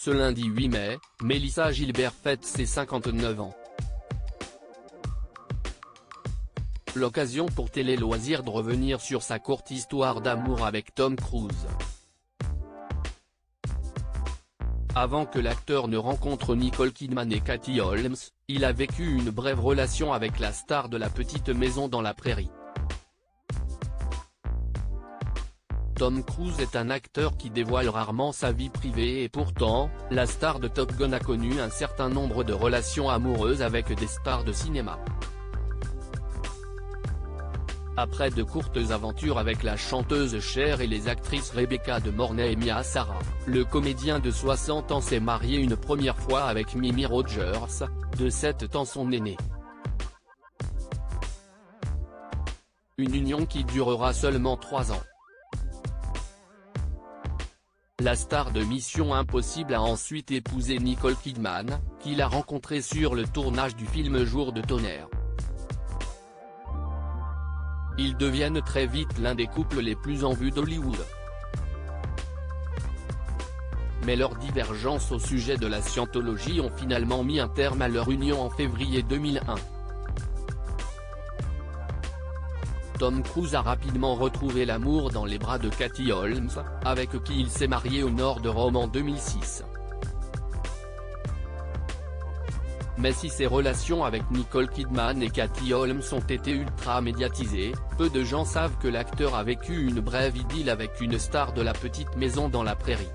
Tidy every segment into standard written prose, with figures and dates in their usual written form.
Ce lundi 8 mai, Mélissa Gilbert fête ses 59 ans. L'occasion pour Télé Loisirs de revenir sur sa courte histoire d'amour avec Tom Cruise. Avant que l'acteur ne rencontre Nicole Kidman et Katie Holmes, il a vécu une brève relation avec la star de La Petite Maison dans la Prairie. Tom Cruise est un acteur qui dévoile rarement sa vie privée et pourtant, la star de Top Gun a connu un certain nombre de relations amoureuses avec des stars de cinéma. Après de courtes aventures avec la chanteuse Cher et les actrices Rebecca De Mornay et Mia Sara, le comédien de 60 ans s'est marié une première fois avec Mimi Rogers, de 7 ans son aînée. Une union qui durera seulement 3 ans. La star de Mission Impossible a ensuite épousé Nicole Kidman, qu'il a rencontrée sur le tournage du film Jour de tonnerre. Ils deviennent très vite l'un des couples les plus en vue d'Hollywood. Mais leurs divergences au sujet de la scientologie ont finalement mis un terme à leur union en février 2001. Tom Cruise a rapidement retrouvé l'amour dans les bras de Katie Holmes, avec qui il s'est marié au nord de Rome en 2006. Mais si ses relations avec Nicole Kidman et Katie Holmes ont été ultra médiatisées, peu de gens savent que l'acteur a vécu une brève idylle avec une star de La Petite Maison dans la Prairie.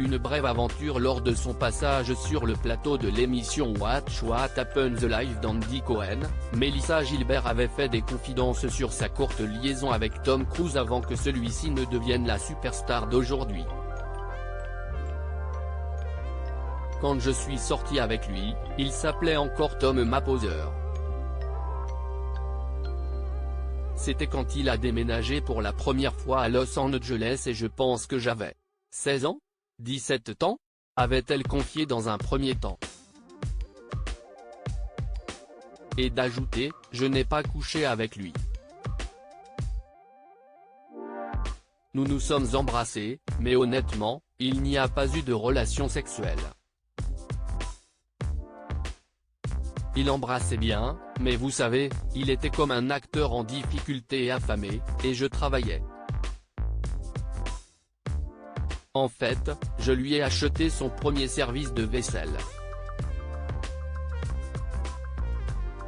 Une brève aventure lors de son passage sur le plateau de l'émission Watch What Happens Live d'Andy Cohen, Mélissa Gilbert avait fait des confidences sur sa courte liaison avec Tom Cruise avant que celui-ci ne devienne la superstar d'aujourd'hui. Quand je suis sorti avec lui, il s'appelait encore Tom Maposer. C'était quand il a déménagé pour la première fois à Los Angeles et je pense que j'avais 16 ans, 17 ans, avait-elle confié dans un premier temps. Et d'ajouter, je n'ai pas couché avec lui. Nous nous sommes embrassés, mais honnêtement, il n'y a pas eu de relation sexuelle. Il embrassait bien, mais vous savez, il était comme un acteur en difficulté et affamé, et je travaillais. En fait, je lui ai acheté son premier service de vaisselle.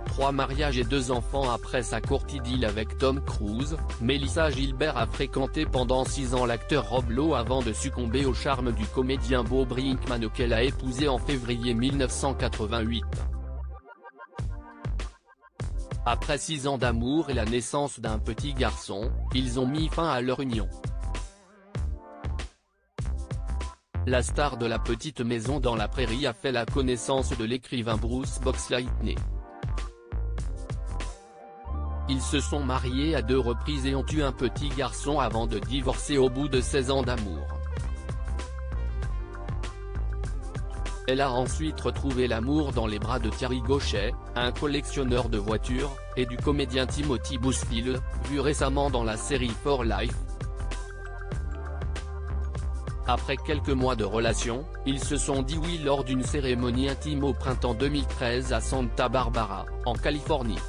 3 mariages et 2 enfants après sa courte idylle avec Tom Cruise, Mélissa Gilbert a fréquenté pendant 6 ans l'acteur Rob Lowe avant de succomber au charme du comédien Bo Brinkman qu'elle a épousé en février 1988. Après 6 ans d'amour et la naissance d'un petit garçon, ils ont mis fin à leur union. La star de La Petite Maison dans la Prairie a fait la connaissance de l'écrivain Bruce Boxleitner. Ils se sont mariés à 2 reprises et ont eu un petit garçon avant de divorcer au bout de 16 ans d'amour. Elle a ensuite retrouvé l'amour dans les bras de Thierry Gauchet, un collectionneur de voitures, et du comédien Timothy Busfield, vu récemment dans la série For Life. Après quelques mois de relation, ils se sont dit oui lors d'une cérémonie intime au printemps 2013 à Santa Barbara, en Californie.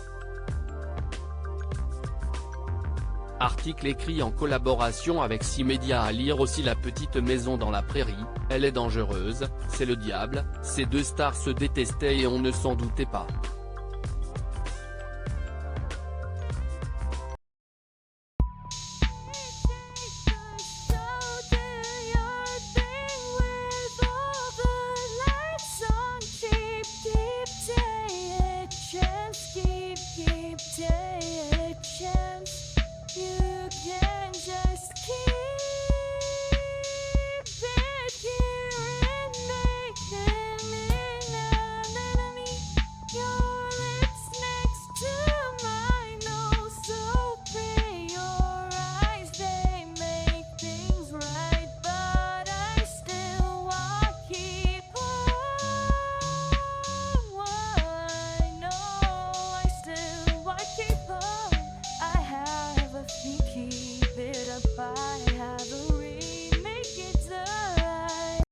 Article écrit en collaboration avec 6 médias à lire aussi La Petite Maison dans la Prairie, elle est dangereuse, c'est le diable, ces 2 stars se détestaient et on ne s'en doutait pas.